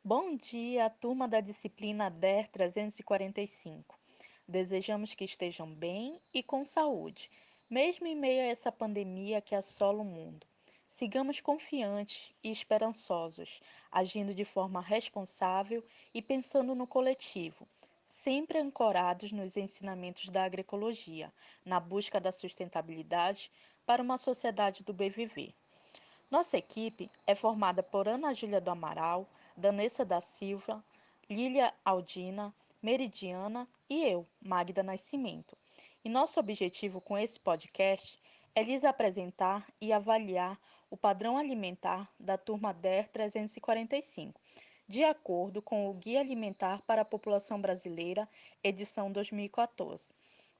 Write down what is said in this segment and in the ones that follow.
Bom dia, turma da disciplina DER 345. Desejamos que estejam bem e com saúde, mesmo em meio a essa pandemia que assola o mundo. Sigamos confiantes e esperançosos, agindo de forma responsável e pensando no coletivo, sempre ancorados nos ensinamentos da agroecologia, na busca da sustentabilidade para uma sociedade do bem viver. Nossa equipe é formada por Ana Júlia do Amaral, Danessa da Silva, Lília Aldina, Meridiana e eu, Magda Nascimento. E nosso objetivo com esse podcast é lhes apresentar e avaliar o padrão alimentar da turma DER 345, de acordo com o Guia Alimentar para a População Brasileira, edição 2014,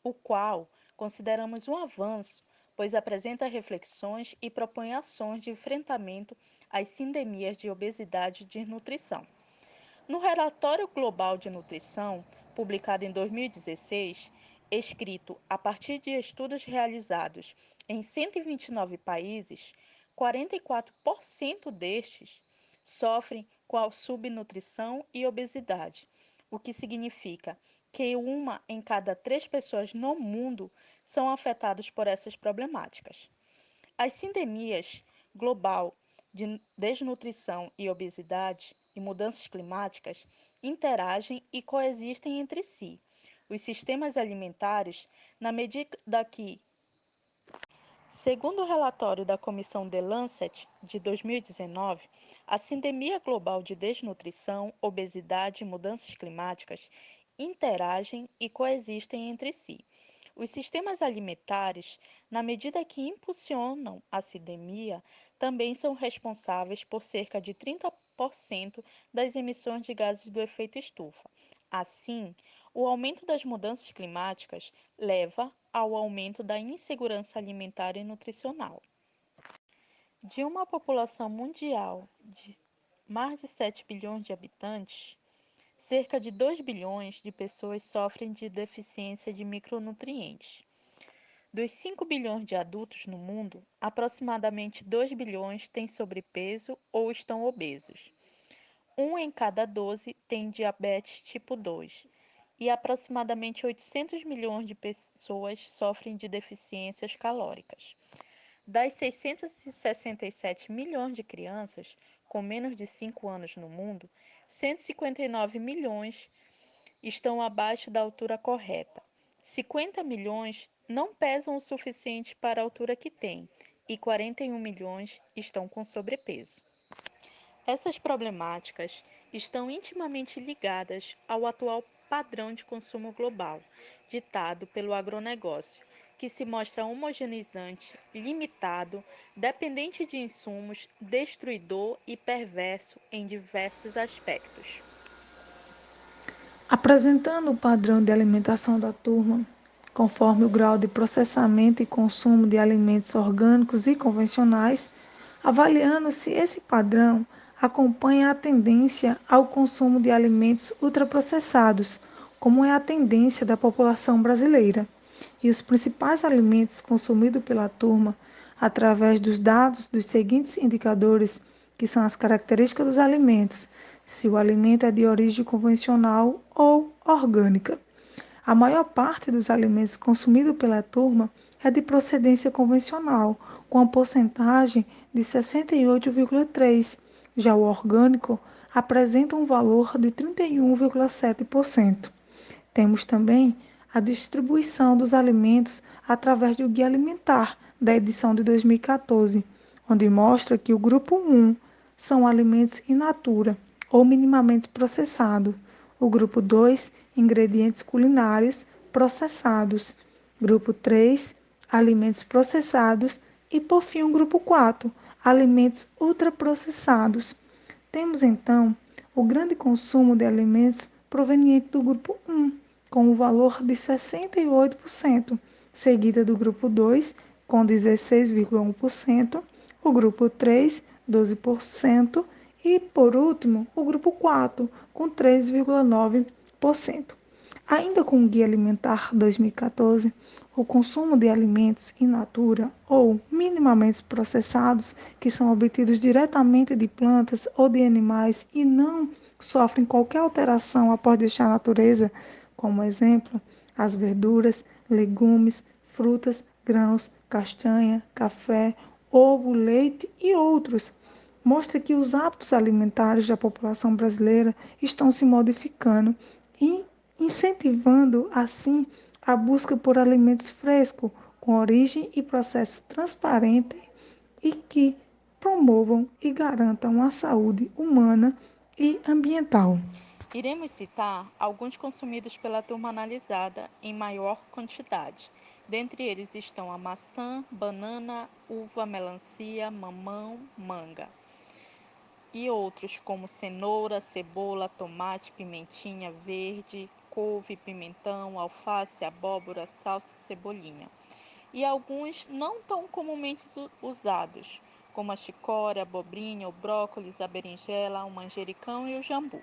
o qual consideramos um avanço pois apresenta reflexões e propõe ações de enfrentamento às sindemias de obesidade e desnutrição. No relatório global de nutrição, publicado em 2016, escrito a partir de estudos realizados em 129 países, 44% destes sofrem com a subnutrição e obesidade, o que significa que uma em cada três pessoas no mundo são afetadas por essas problemáticas. As sindemias global de desnutrição e obesidade e mudanças climáticas interagem e coexistem entre si. Os sistemas alimentares, na medida que, segundo o relatório da Comissão The Lancet de 2019, a sindemia global de desnutrição, obesidade e mudanças climáticas interagem e coexistem entre si. Os sistemas alimentares, na medida que impulsionam a sindemia, também são responsáveis por cerca de 30% das emissões de gases do efeito estufa. Assim, o aumento das mudanças climáticas leva ao aumento da insegurança alimentar e nutricional. De uma população mundial de mais de 7 bilhões de habitantes, cerca de 2 bilhões de pessoas sofrem de deficiência de micronutrientes. Dos 5 bilhões de adultos no mundo, aproximadamente 2 bilhões têm sobrepeso ou estão obesos. Um em cada 12 tem diabetes tipo 2 e aproximadamente 800 milhões de pessoas sofrem de deficiências calóricas. Das 667 milhões de crianças com menos de 5 anos no mundo, 159 milhões estão abaixo da altura correta. 50 milhões não pesam o suficiente para a altura que têm e 41 milhões estão com sobrepeso. Essas problemáticas estão intimamente ligadas ao atual padrão de consumo global, ditado pelo agronegócio, que se mostra homogeneizante, limitado, dependente de insumos, destruidor e perverso em diversos aspectos. Apresentando o padrão de alimentação da turma, conforme o grau de processamento e consumo de alimentos orgânicos e convencionais, avaliando se esse padrão acompanha a tendência ao consumo de alimentos ultraprocessados, como é a tendência da população brasileira. E os principais alimentos consumidos pela turma, através dos dados dos seguintes indicadores, que são as características dos alimentos, se o alimento é de origem convencional ou orgânica. A maior parte dos alimentos consumidos pela turma é de procedência convencional, com a porcentagem de 68,3%. Já o orgânico apresenta um valor de 31,7%. Temos também a distribuição dos alimentos através do Guia Alimentar da edição de 2014, onde mostra que o grupo 1 são alimentos in natura ou minimamente processados. O grupo 2, ingredientes culinários processados. Grupo 3, alimentos processados. E, por fim, o grupo 4, alimentos ultraprocessados. Temos, então, o grande consumo de alimentos proveniente do grupo 1, com o valor de 68%, seguida do grupo 2, com 16,1%, o grupo 3, 12%, e, por último, o grupo 4, com 3,9%. Ainda com o Guia Alimentar 2014, o consumo de alimentos in natura ou minimamente processados, que são obtidos diretamente de plantas ou de animais e não sofrem qualquer alteração após deixar a natureza, como exemplo, as verduras, legumes, frutas, grãos, castanha, café, ovo, leite e outros, mostra que os hábitos alimentares da população brasileira estão se modificando e incentivando, assim, a busca por alimentos frescos, com origem e processo transparente e que promovam e garantam a saúde humana e ambiental. Iremos citar alguns consumidos pela turma analisada em maior quantidade. Dentre eles estão a maçã, banana, uva, melancia, mamão, manga. E outros como cenoura, cebola, tomate, pimentinha verde, couve, pimentão, alface, abóbora, salsa e cebolinha. E alguns não tão comumente usados, como a chicória, a abobrinha, o brócolis, a berinjela, o manjericão e o jambu.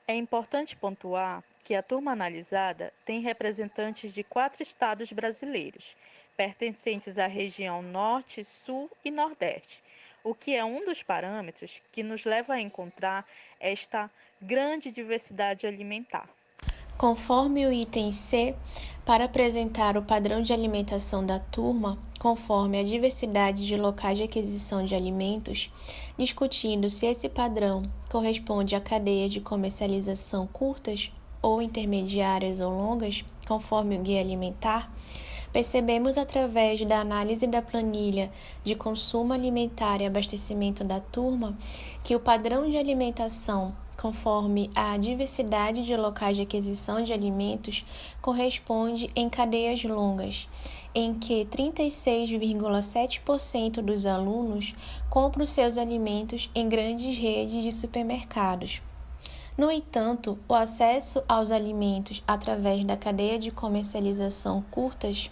É importante pontuar que a turma analisada tem representantes de 4 estados brasileiros, pertencentes à região Norte, Sul e Nordeste, o que é um dos parâmetros que nos leva a encontrar esta grande diversidade alimentar. Conforme o item C, para apresentar o padrão de alimentação da turma, conforme a diversidade de locais de aquisição de alimentos, discutindo se esse padrão corresponde a cadeias de comercialização curtas ou intermediárias ou longas, conforme o guia alimentar, percebemos através da análise da planilha de consumo alimentar e abastecimento da turma que o padrão de alimentação conforme a diversidade de locais de aquisição de alimentos, corresponde em cadeias longas, em que 36,7% dos alunos compram seus alimentos em grandes redes de supermercados. No entanto, o acesso aos alimentos através da cadeia de comercialização curtas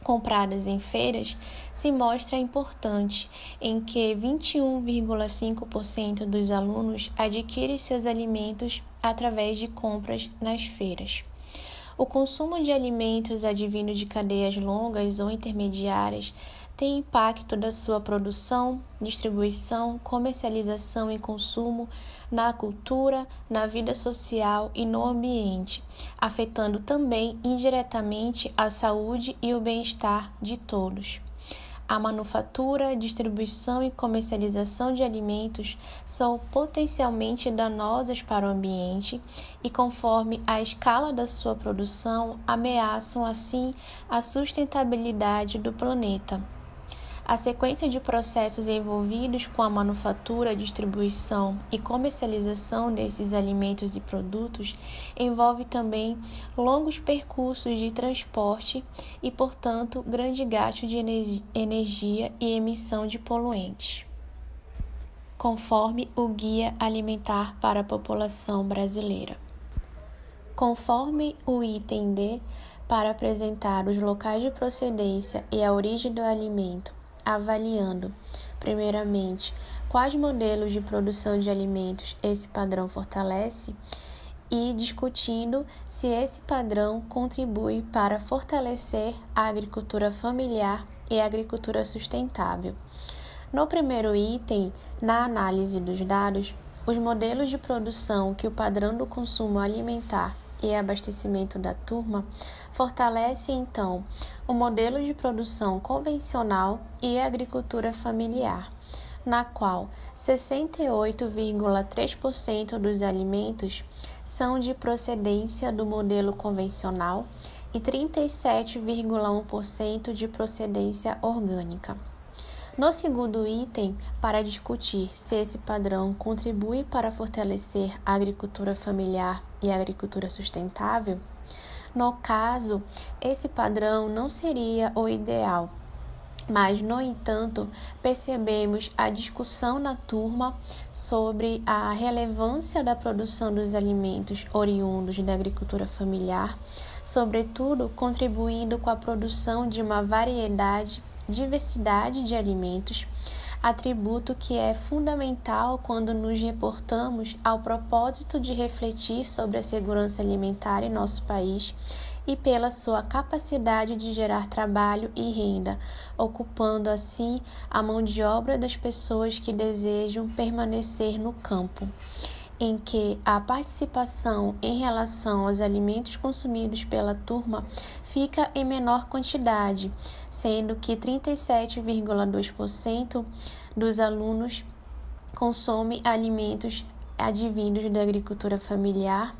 compradas em feiras se mostra importante, em que 21,5% dos alunos adquirem seus alimentos através de compras nas feiras. O consumo de alimentos advindo de cadeias longas ou intermediárias tem impacto da sua produção, distribuição, comercialização e consumo na cultura, na vida social e no ambiente, afetando também indiretamente a saúde e o bem-estar de todos. A manufatura, distribuição e comercialização de alimentos são potencialmente danosas para o ambiente e, conforme a escala da sua produção, ameaçam assim a sustentabilidade do planeta. A sequência de processos envolvidos com a manufatura, distribuição e comercialização desses alimentos e produtos envolve também longos percursos de transporte e, portanto, grande gasto de energia e emissão de poluentes, conforme o Guia Alimentar para a População Brasileira. Conforme o item D, para apresentar os locais de procedência e a origem do alimento, avaliando, primeiramente, quais modelos de produção de alimentos esse padrão fortalece e discutindo se esse padrão contribui para fortalecer a agricultura familiar e a agricultura sustentável. No primeiro item, na análise dos dados, os modelos de produção que o padrão do consumo alimentar e abastecimento da turma fortalece, então, o modelo de produção convencional e a agricultura familiar, na qual 68,3% dos alimentos são de procedência do modelo convencional e 37,1% de procedência orgânica. No segundo item, para discutir se esse padrão contribui para fortalecer a agricultura familiar e a agricultura sustentável, no caso, esse padrão não seria o ideal, mas, no entanto, percebemos a discussão na turma sobre a relevância da produção dos alimentos oriundos da agricultura familiar, sobretudo contribuindo com a produção de uma diversidade de alimentos, atributo que é fundamental quando nos reportamos ao propósito de refletir sobre a segurança alimentar em nosso país e pela sua capacidade de gerar trabalho e renda, ocupando assim a mão de obra das pessoas que desejam permanecer no campo, em que a participação em relação aos alimentos consumidos pela turma fica em menor quantidade, sendo que 37,2% dos alunos consomem alimentos advindos da agricultura familiar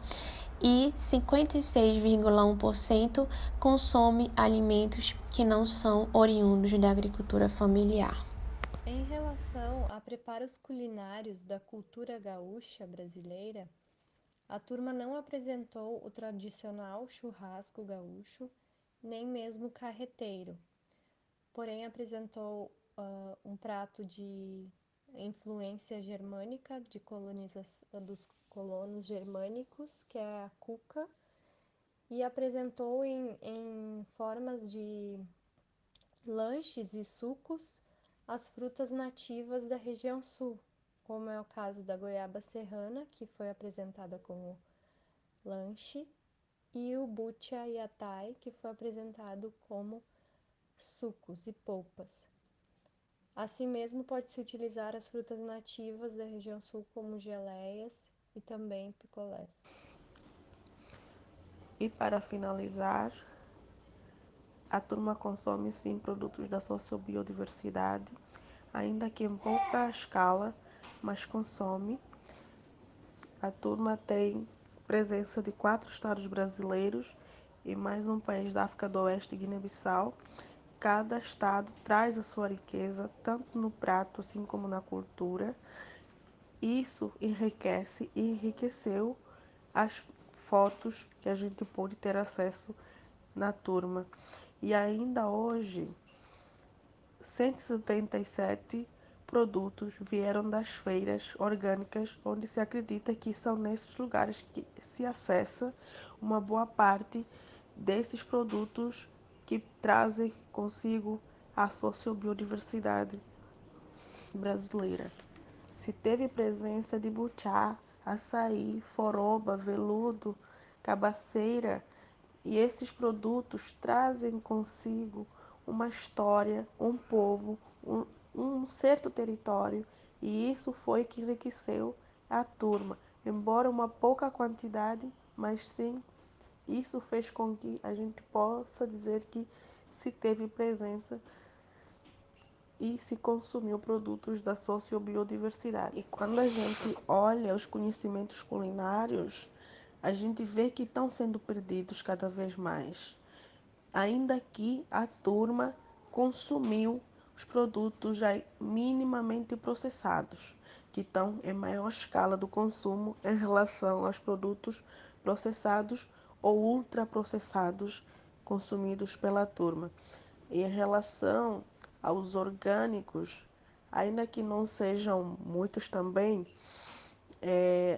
e 56,1% consome alimentos que não são oriundos da agricultura familiar. Em relação a preparos culinários da cultura gaúcha brasileira, a turma não apresentou o tradicional churrasco gaúcho, nem mesmo o carreteiro, porém apresentou um prato de influência germânica de colonização dos colonos germânicos, que é a cuca, e apresentou em formas de lanches e sucos as frutas nativas da região sul, como é o caso da goiaba serrana, que foi apresentada como lanche, e o bucha yatai, que foi apresentado como sucos e polpas. Assim mesmo, pode-se utilizar as frutas nativas da região sul como geleias e também picolés. E para finalizar, a turma consome sim produtos da sociobiodiversidade, ainda que em pouca escala, mas consome. A turma tem presença de 4 estados brasileiros e mais um país da África do Oeste, Guiné-Bissau. Cada estado traz a sua riqueza, tanto no prato assim como na cultura. Isso enriquece e enriqueceu as fotos que a gente pôde ter acesso na turma. E ainda hoje, 177 produtos vieram das feiras orgânicas, onde se acredita que são nesses lugares que se acessa uma boa parte desses produtos que trazem consigo a sociobiodiversidade brasileira. Se teve presença de buchá, açaí, foroba, veludo, cabaceira, e esses produtos trazem consigo uma história, um povo, um certo território, e isso foi que enriqueceu a turma. Embora uma pouca quantidade, mas sim, isso fez com que a gente possa dizer que se teve presença e se consumiu produtos da sociobiodiversidade. E quando a gente olha os conhecimentos culinários, a gente vê que estão sendo perdidos cada vez mais. Ainda que a turma consumiu os produtos já minimamente processados, que estão em maior escala do consumo em relação aos produtos processados ou ultraprocessados consumidos pela turma. E em relação aos orgânicos, ainda que não sejam muitos também,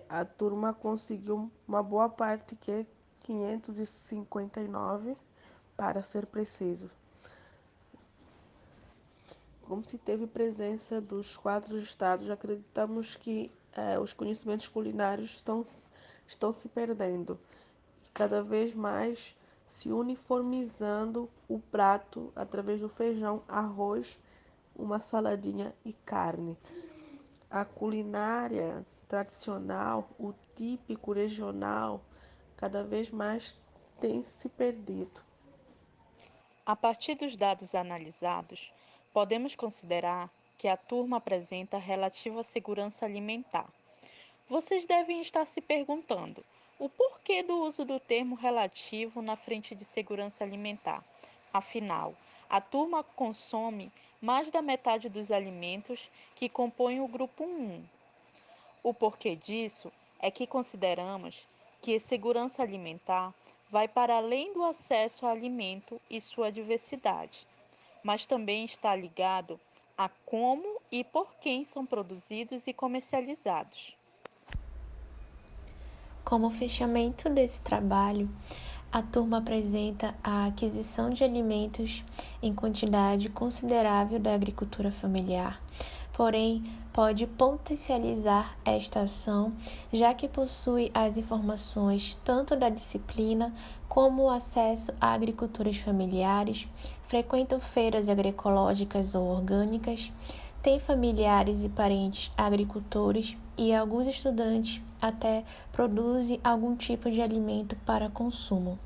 a turma conseguiu uma boa parte, que é 559, para ser preciso. Como se teve presença dos 4 estados, acreditamos que os conhecimentos culinários estão se perdendo. E cada vez mais se uniformizando o prato através do feijão, arroz, uma saladinha e carne. A culinária tradicional, o típico regional, cada vez mais tem se perdido. A partir dos dados analisados, podemos considerar que a turma apresenta relativa segurança alimentar. Vocês devem estar se perguntando o porquê do uso do termo relativo na frente de segurança alimentar. Afinal, a turma consome mais da metade dos alimentos que compõem o grupo 1. O porquê disso é que consideramos que a segurança alimentar vai para além do acesso ao alimento e sua diversidade, mas também está ligado a como e por quem são produzidos e comercializados. Como fechamento desse trabalho, a turma apresenta a aquisição de alimentos em quantidade considerável da agricultura familiar, porém pode potencializar esta ação, já que possui as informações tanto da disciplina como o acesso a agriculturas familiares, frequentam feiras agroecológicas ou orgânicas, tem familiares e parentes agricultores e alguns estudantes até produzem algum tipo de alimento para consumo,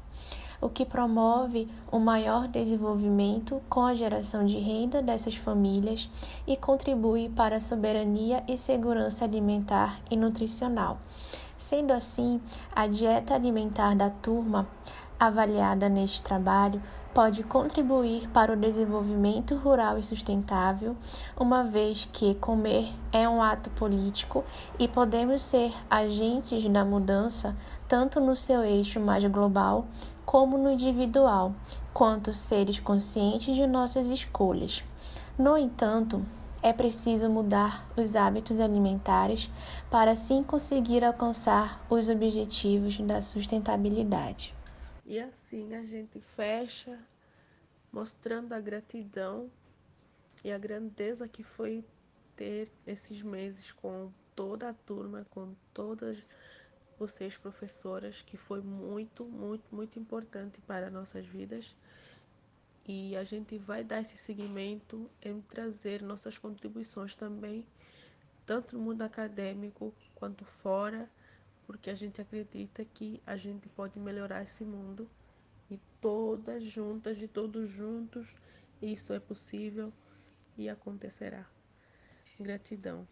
o que promove um maior desenvolvimento com a geração de renda dessas famílias e contribui para a soberania e segurança alimentar e nutricional. Sendo assim, a dieta alimentar da turma, avaliada neste trabalho, pode contribuir para o desenvolvimento rural e sustentável, uma vez que comer é um ato político e podemos ser agentes da mudança tanto no seu eixo mais global como no individual, quanto seres conscientes de nossas escolhas. No entanto, é preciso mudar os hábitos alimentares para assim conseguir alcançar os objetivos da sustentabilidade. E assim a gente fecha mostrando a gratidão e a grandeza que foi ter esses meses com toda a turma, com todas vocês professoras, que foi muito, muito, muito importante para nossas vidas. E a gente vai dar esse seguimento em trazer nossas contribuições também, tanto no mundo acadêmico quanto fora, porque a gente acredita que a gente pode melhorar esse mundo e todas juntas, de todos juntos, isso é possível e acontecerá. Gratidão.